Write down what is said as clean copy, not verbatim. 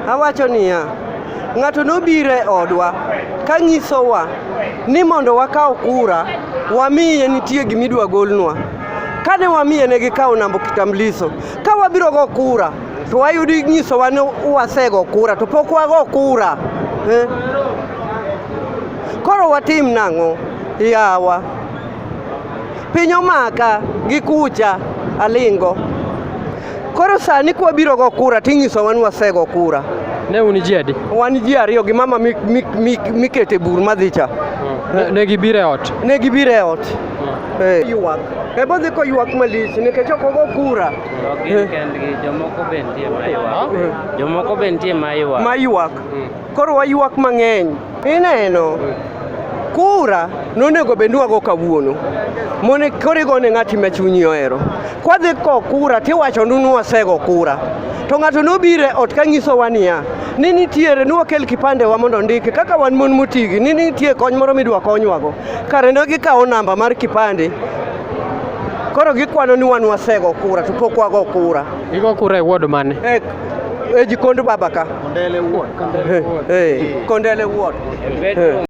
Awacho niya, ngato nobire odwa ka nyisowa ni mondo wakaw kura wamiye nitie gimidwa golnwa. Kane wamiye ne gikaw namba kitambulisho. Ka wabiro go kura to wayudi nyisowa ni wasego kura to pok wago kura. Koro watim nang'o yawa. Piny omaka gi kucha alingo. Koro sani kwa biro go kura tinyisowa ni wasego kura. Ne uni ji adi? Wan ji ariyo gi mama mikete bur madhicha. Ne gibire ot? Ne gibire ot. Yuak. Ebo dhi ko yuak malich nikech ok ogo kura. Jomoko bentie mayuak. Mayuak. Koro wayuak mang'eny. Ineno. Kura nonego bedwa go kawuono. Mone koro igone ng'ati ma chunyi ohero. Kwa dhi ko kura tiwacho ni wasego kura. To ng'ato nobire ot ka nyisowa niya ni nitiere nwakel kipande wa mondo ndiki kaka wan mon motigi ni nitie kony moro midwa konywago. Kare ne gikawo namba mar kipande. Koro gikwano ni wan wasego kura to pok wago kura. Igo kura e ward mane? E jikond baba ka. Kondele ward. Kondele ward.